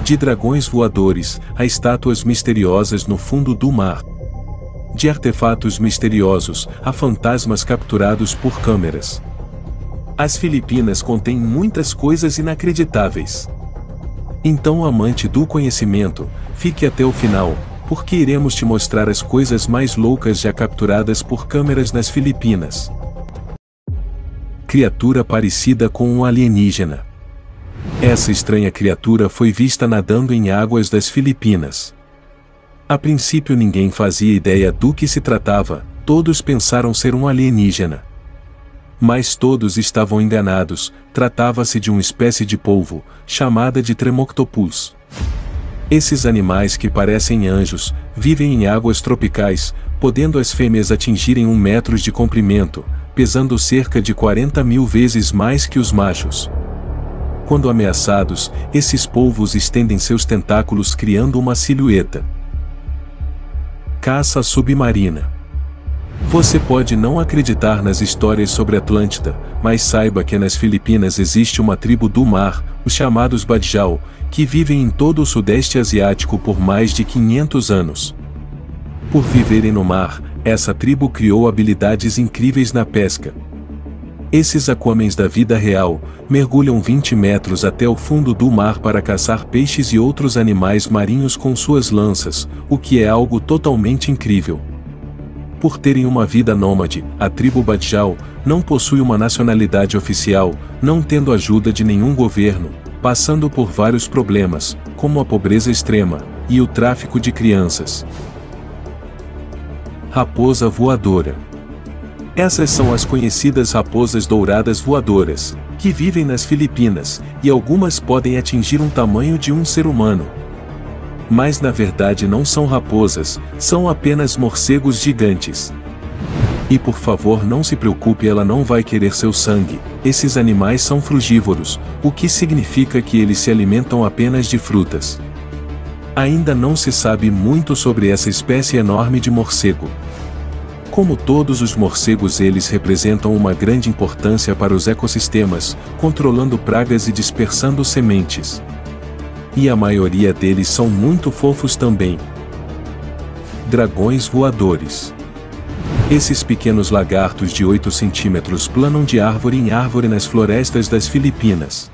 De dragões voadores, a estátuas misteriosas no fundo do mar. De artefatos misteriosos, a fantasmas capturados por câmeras. As Filipinas contêm muitas coisas inacreditáveis. Então, amante do conhecimento, fique até o final, porque iremos te mostrar as coisas mais loucas já capturadas por câmeras nas Filipinas. Criatura parecida com um alienígena. Essa estranha criatura foi vista nadando em águas das Filipinas. A princípio ninguém fazia ideia do que se tratava, todos pensaram ser um alienígena. Mas todos estavam enganados, tratava-se de uma espécie de polvo, chamada de Tremoctopus. Esses animais que parecem anjos, vivem em águas tropicais, podendo as fêmeas atingirem 1 metro de comprimento, pesando cerca de 40.000 vezes mais que os machos. Quando ameaçados, esses polvos estendem seus tentáculos criando uma silhueta. Caça submarina. Você pode não acreditar nas histórias sobre Atlântida, mas saiba que nas Filipinas existe uma tribo do mar, os chamados Badjao, que vivem em todo o Sudeste Asiático por mais de 500 anos. Por viverem no mar, essa tribo criou habilidades incríveis na pesca. Esses aquamens da vida real, mergulham 20 metros até o fundo do mar para caçar peixes e outros animais marinhos com suas lanças, o que é algo totalmente incrível. Por terem uma vida nômade, a tribo Badjao não possui uma nacionalidade oficial, não tendo ajuda de nenhum governo, passando por vários problemas, como a pobreza extrema e o tráfico de crianças. Raposa voadora. Essas são as conhecidas raposas douradas voadoras, que vivem nas Filipinas, e algumas podem atingir um tamanho de um ser humano. Mas na verdade não são raposas, são apenas morcegos gigantes. E por favor não se preocupe, ela não vai querer seu sangue, esses animais são frugívoros, o que significa que eles se alimentam apenas de frutas. Ainda não se sabe muito sobre essa espécie enorme de morcego. Como todos os morcegos, eles representam uma grande importância para os ecossistemas, controlando pragas e dispersando sementes. E a maioria deles são muito fofos também. Dragões voadores. Esses pequenos lagartos de 8 centímetros planam de árvore em árvore nas florestas das Filipinas.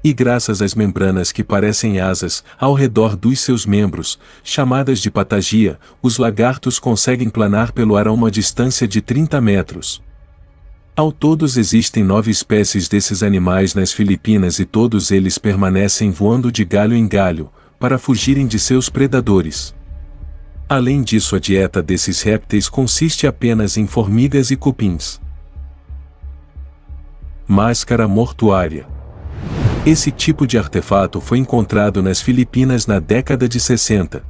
E graças às membranas que parecem asas ao redor dos seus membros, chamadas de patagia, os lagartos conseguem planar pelo ar a uma distância de 30 metros. Ao todo existem 9 espécies desses animais nas Filipinas e todos eles permanecem voando de galho em galho, para fugirem de seus predadores. Além disso, a dieta desses répteis consiste apenas em formigas e cupins. Máscara mortuária. Esse tipo de artefato foi encontrado nas Filipinas na década de 60.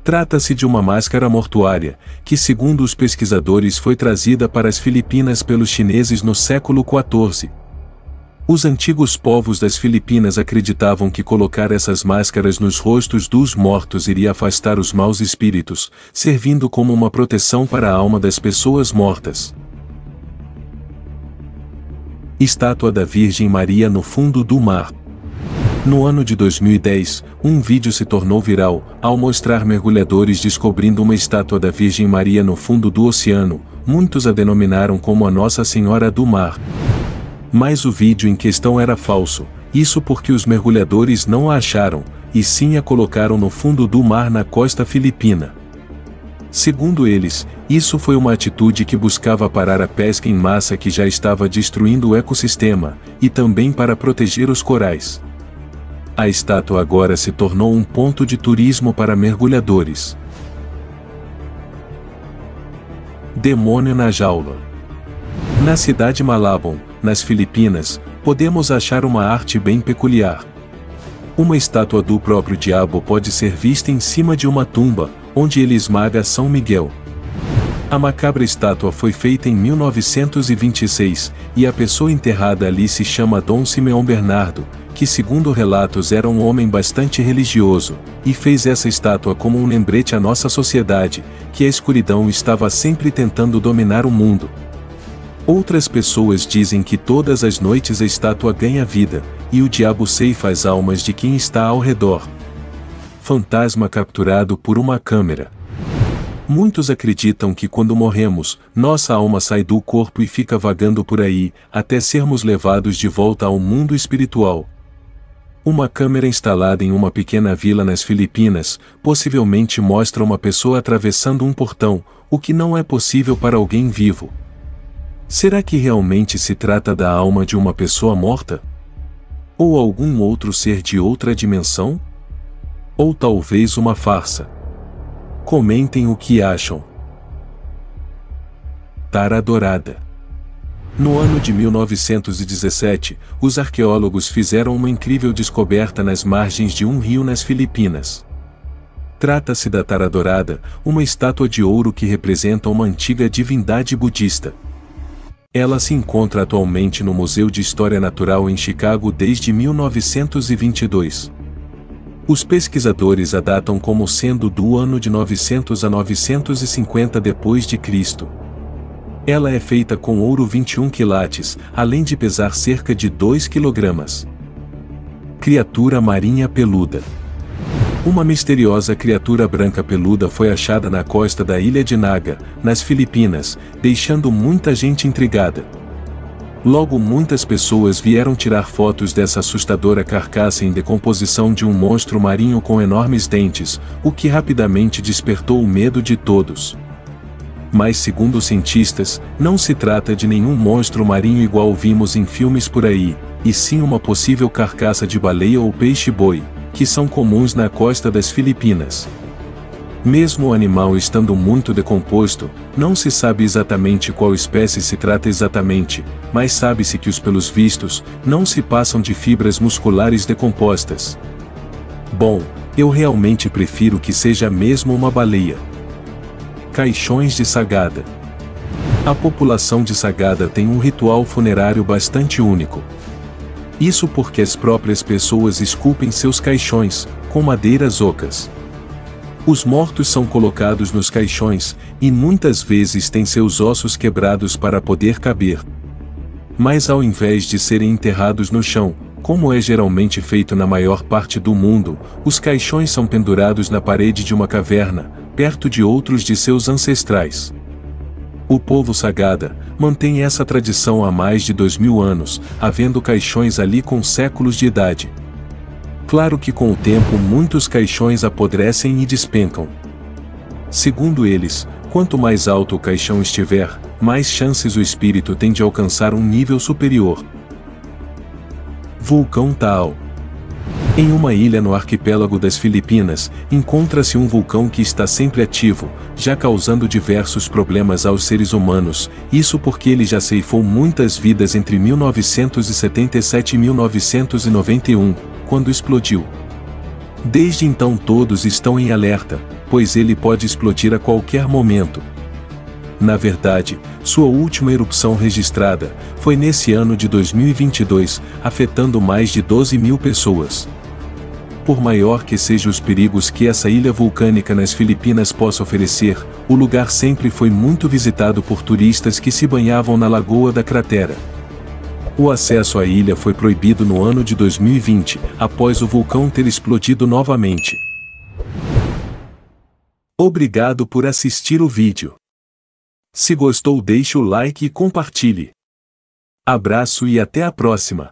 Trata-se de uma máscara mortuária, que segundo os pesquisadores foi trazida para as Filipinas pelos chineses no século XIV. Os antigos povos das Filipinas acreditavam que colocar essas máscaras nos rostos dos mortos iria afastar os maus espíritos, servindo como uma proteção para a alma das pessoas mortas. Estátua da Virgem Maria no fundo do mar. No ano de 2010, um vídeo se tornou viral, ao mostrar mergulhadores descobrindo uma estátua da Virgem Maria no fundo do oceano. Muitos a denominaram como a Nossa Senhora do Mar. Mas o vídeo em questão era falso, isso porque os mergulhadores não a acharam, e sim a colocaram no fundo do mar na costa filipina. Segundo eles, isso foi uma atitude que buscava parar a pesca em massa que já estava destruindo o ecossistema, e também para proteger os corais. A estátua agora se tornou um ponto de turismo para mergulhadores. Demônio na jaula. Na cidade Malabon, nas Filipinas, podemos achar uma arte bem peculiar. Uma estátua do próprio diabo pode ser vista em cima de uma tumba, onde ele esmaga São Miguel. A macabra estátua foi feita em 1926, e a pessoa enterrada ali se chama Dom Simeão Bernardo, que segundo relatos era um homem bastante religioso, e fez essa estátua como um lembrete à nossa sociedade, que a escuridão estava sempre tentando dominar o mundo. Outras pessoas dizem que todas as noites a estátua ganha vida, e o diabo ceifa as almas de quem está ao redor. Fantasma capturado por uma câmera. Muitos acreditam que quando morremos, nossa alma sai do corpo e fica vagando por aí, até sermos levados de volta ao mundo espiritual. Uma câmera instalada em uma pequena vila nas Filipinas, possivelmente mostra uma pessoa atravessando um portão, o que não é possível para alguém vivo. Será que realmente se trata da alma de uma pessoa morta? Ou algum outro ser de outra dimensão? Ou talvez uma farsa? Comentem o que acham. Tara Dourada. No ano de 1917, os arqueólogos fizeram uma incrível descoberta nas margens de um rio nas Filipinas. Trata-se da Tara Dourada, uma estátua de ouro que representa uma antiga divindade budista. Ela se encontra atualmente no Museu de História Natural em Chicago desde 1922. Os pesquisadores a datam como sendo do ano de 900 a 950 d.C. Ela é feita com ouro 21 quilates, além de pesar cerca de 2 kg. Criatura marinha peluda. Uma misteriosa criatura branca peluda foi achada na costa da ilha de Naga, nas Filipinas, deixando muita gente intrigada. Logo muitas pessoas vieram tirar fotos dessa assustadora carcaça em decomposição de um monstro marinho com enormes dentes, o que rapidamente despertou o medo de todos. Mas segundo os cientistas, não se trata de nenhum monstro marinho igual vimos em filmes por aí, e sim uma possível carcaça de baleia ou peixe-boi, que são comuns na costa das Filipinas. Mesmo o animal estando muito decomposto, não se sabe exatamente qual espécie se trata exatamente, mas sabe-se que os pelos vistos, não se passam de fibras musculares decompostas. Bom, eu realmente prefiro que seja mesmo uma baleia. Caixões de Sagada. A população de Sagada tem um ritual funerário bastante único. Isso porque as próprias pessoas esculpem seus caixões, com madeiras ocas. Os mortos são colocados nos caixões, e muitas vezes têm seus ossos quebrados para poder caber. Mas ao invés de serem enterrados no chão, como é geralmente feito na maior parte do mundo, os caixões são pendurados na parede de uma caverna, perto de outros de seus ancestrais. O povo Sagada mantém essa tradição há mais de 2000 anos, havendo caixões ali com séculos de idade. Claro que com o tempo muitos caixões apodrecem e despencam. Segundo eles, quanto mais alto o caixão estiver, mais chances o espírito tem de alcançar um nível superior. Vulcão Taal. Em uma ilha no arquipélago das Filipinas, encontra-se um vulcão que está sempre ativo, já causando diversos problemas aos seres humanos, isso porque ele já ceifou muitas vidas entre 1977 e 1991, quando explodiu. Desde então todos estão em alerta, pois ele pode explodir a qualquer momento. Na verdade, sua última erupção registrada foi nesse ano de 2022, afetando mais de 12.000 pessoas. Por maior que sejam os perigos que essa ilha vulcânica nas Filipinas possa oferecer, o lugar sempre foi muito visitado por turistas que se banhavam na lagoa da cratera. O acesso à ilha foi proibido no ano de 2020, após o vulcão ter explodido novamente. Obrigado por assistir o vídeo. Se gostou, deixe o like e compartilhe. Abraço e até a próxima.